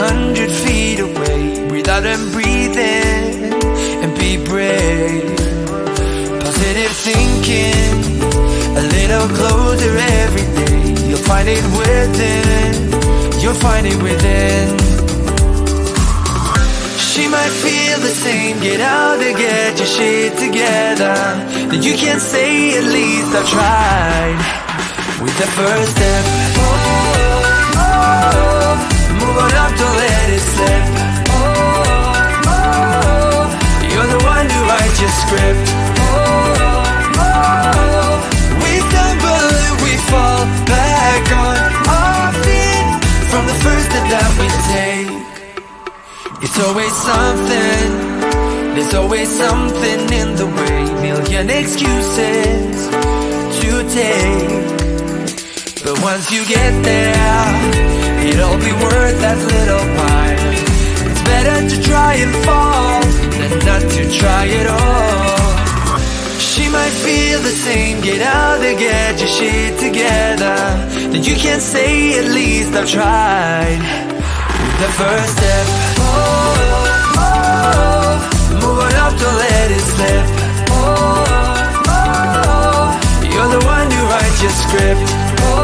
100 feet away. Breathe out and breathe in, and be brave. Positive thinking, a little closer every day. You'll find it within, you'll find it within. She might feel the same, get out and get your shit together. Then you can say, at least I've tried. With the first step, oh, oh, move on up, don't let it slip. Oh, oh, you're the one who writes your script. Oh, oh, we stumble and we fall back on our feet from the first step that we take. It's always something, there's always something in the way. Million excuses to take, but once you get there, it'll be worth that little while. It's better to try and fall than not to try at all. She might feel the same, get out and get your shit together. Then you can say, at least I've tried. With the first step, oh, oh, move on up, don't let it slip. Oh, oh, you're the one who writes your script. Oh,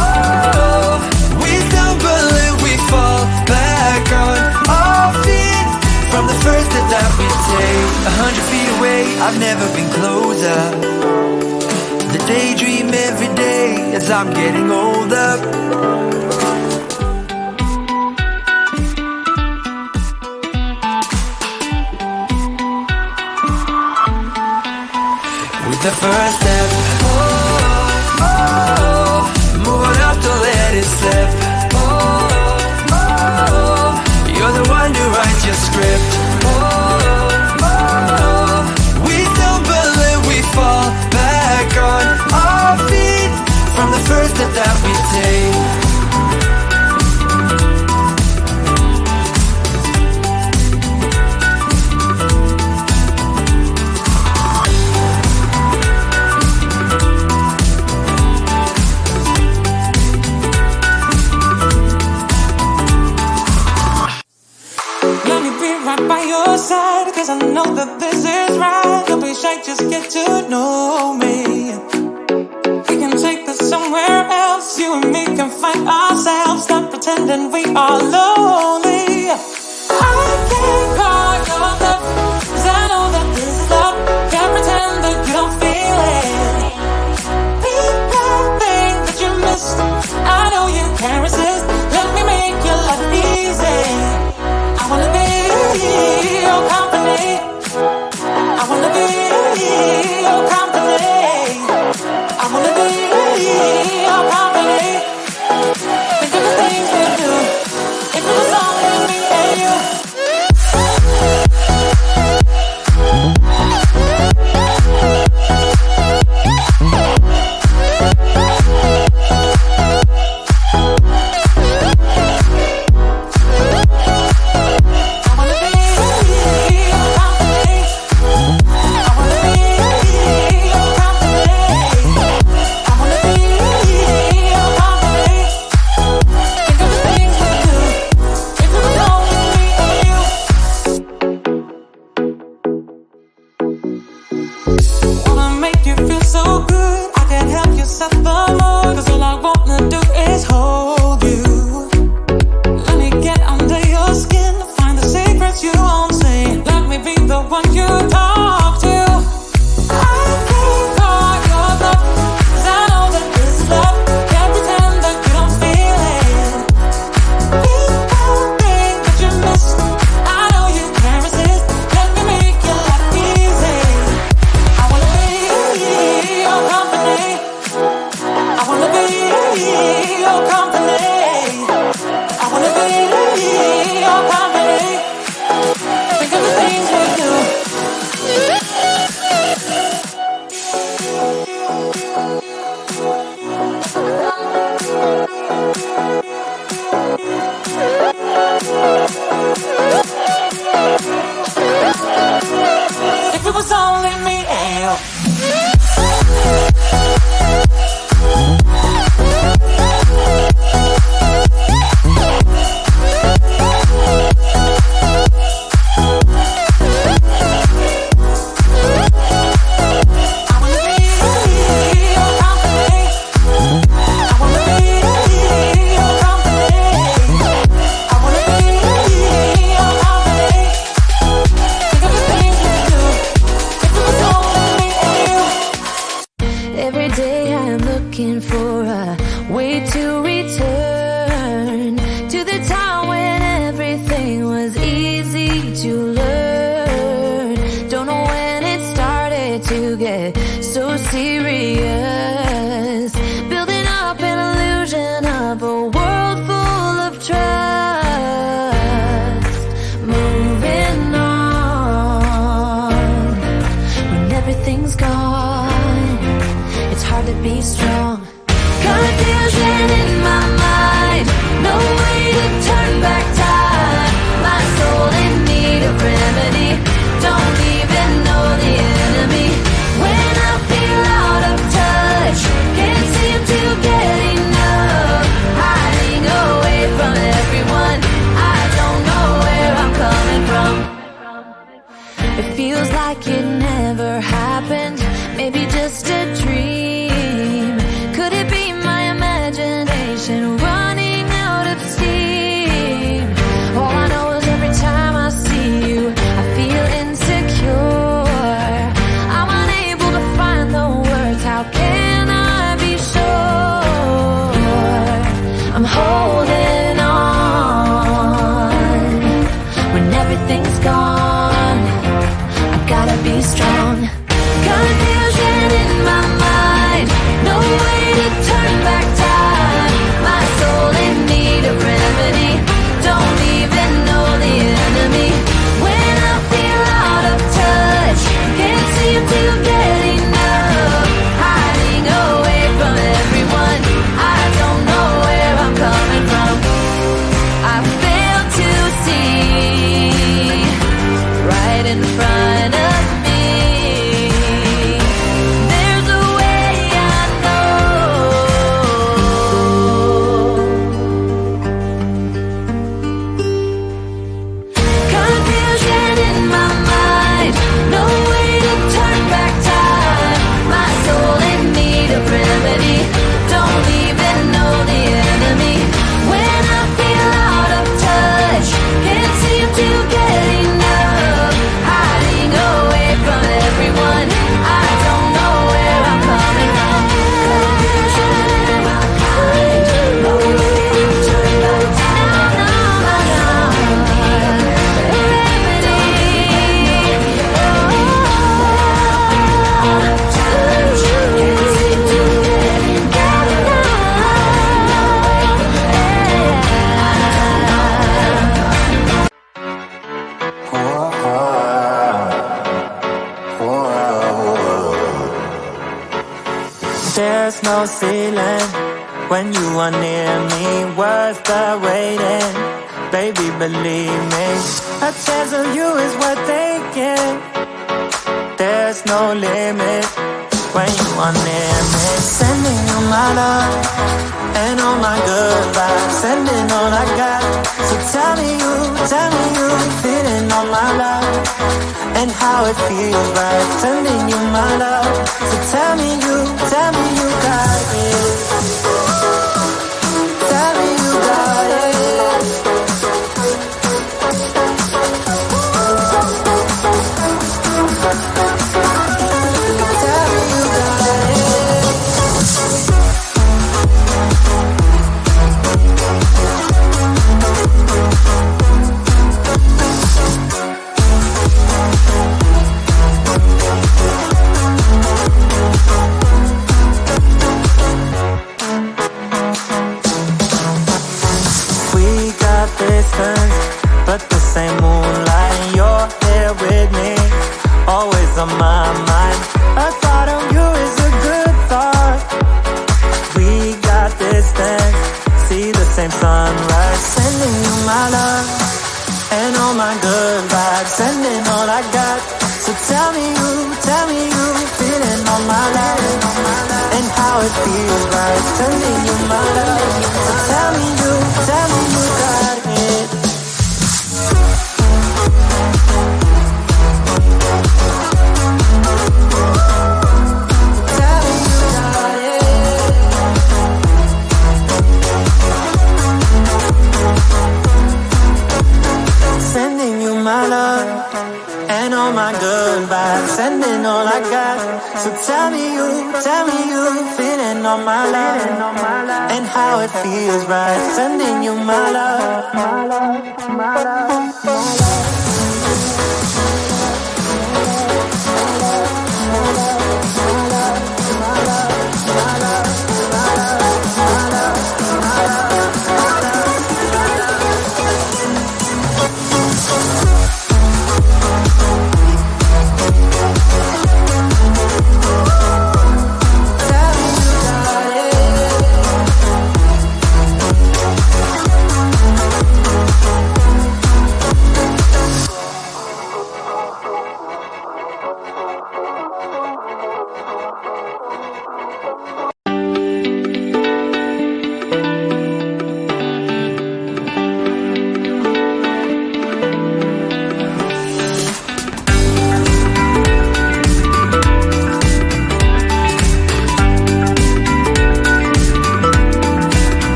oh, we stumble and we fall back on our feet from the first step that we take. 100 feet away, I've never been closer. The daydream every day as I'm getting older. With the first step, oh, oh, move on up, don't let it slip. Oh, oh, you're the one who writes your script. Oh, oh, we stumble and we fall back on our feet from the first step that we take. Cause I know that this is right. Don't be shy, just get to know me. We can take this somewhere else. You and me can find ourselves. Stop pretending we are lonely. I can't call your love, cause I know that this is love. Can't pretend that you don't feel it. People think that you missed. I know you can't resist. Let me make your life easy. I wanna be your company. I wanna be your company. I wanna be your company. Think of the things we do if it was only me and you. be strong. Confusion in my mind, no way to turn back time. My soul in need of remedy, don't even know the enemy. When I feel out of touch, can't seem to get enough. Hiding away from everyone, I don't know where I'm coming from. It feels like it never happened, maybe just a dream. Could it be my imagination running out of steam? All I know is every time I see you, I feel insecure. I'm unable to find the words, how can I be sure? I'm holding on when everything's gone. I've gotta be strong. Confusion in my mind, no way to turn back time. My soul in need of remedy, don't even know the enemy. When I feel out of touch, can't seem to get enough. Hiding away from everyone, I don't know where I'm coming from. I fail to see right in front of me. There's a way I know. Confusion in my mind, no way to turn back time. My soul in need of remedy, don't even know the enemy. When I feel out of touch, can't seem to get enough. Hiding away from everyone, I don't know where I'm coming from. Confusion in my mind, no way to turn back time. My soul in need of remedy, out of touch, can't seem to get enough. There's no ceiling when you are near me, worth the waiting. Baby, believe me, a chance of you is worth taking. There's no limit when you are near me. Sending you my love and all my good vibes, sending all I got. So tell me you feeling all my love and how it feels right. Sending you my love. So tell me you got it. Tell me you got it. Tell me you got it. Distance, but the same moonlight. You're here with me, always on my mind. A thought of you is a good thought. We got distance, see the same sunrise. Sending you my love and all my good vibes, sending all I got. So tell me you feeling all my love and how it feels right. Sending you my love. So tell me you got it. Tell me you got it. Sending you my love and all my good vibes, sending all I got. So tell me you feeling all my love and how it feels right. Sending you my love, my love, my love, my love. Tell me you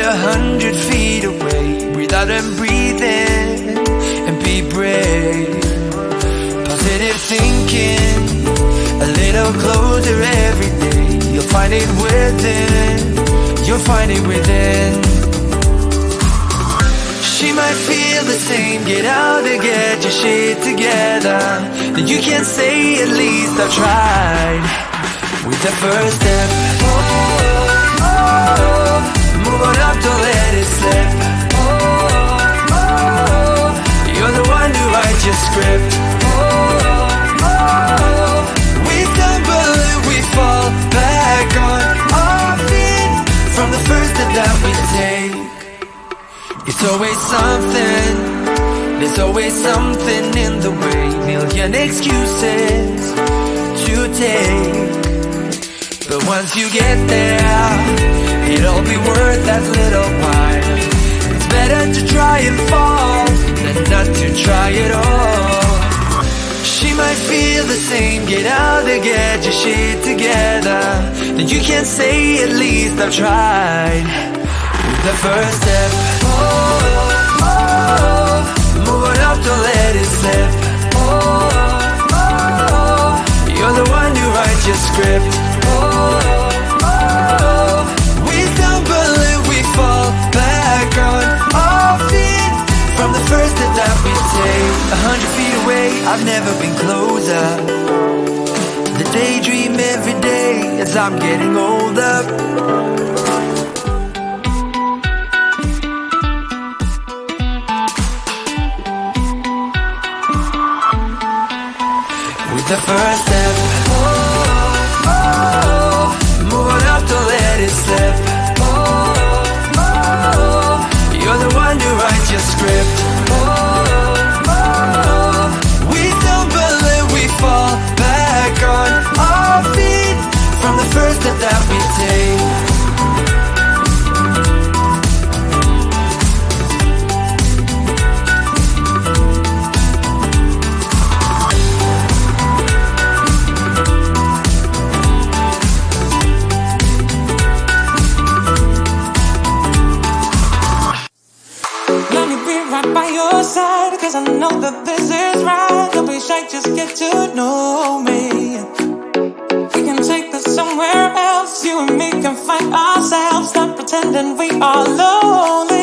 100 feet away. Breathe out and breathe in, and be brave. Positive thinking, a little closer every day. You'll find it within, you'll find it within. She might feel the same, get out and get your shit together. Then you can say at least I've tried. With the first step, move on up, don't let it slip. You're the one who writes your script. We stumble and we fall back on our feet from the first step that we take. It's always something, there's always something in the way. Million excuses to take, but once you get there, it'll be worth that little while. It's better to try and fall than not to try at all. She might feel the same, get out and get your shit together. Then you can say at least I've tried. With the first step, move on up, don't let it slip. You're the one who writes your script. We stumble and we fall back on our feet from the first step that we take. 100 feet away, I've never been closer. The daydream every day as I'm getting older. The first step, move on up, don't let it slip. You're the one who writes your script. We stumble and we fall back on our feet from the first step that we take. Cause I know that this is right. Don't be shy, just get to know me. We can take this somewhere else. You and me can find ourselves. Stop pretending we are lonely.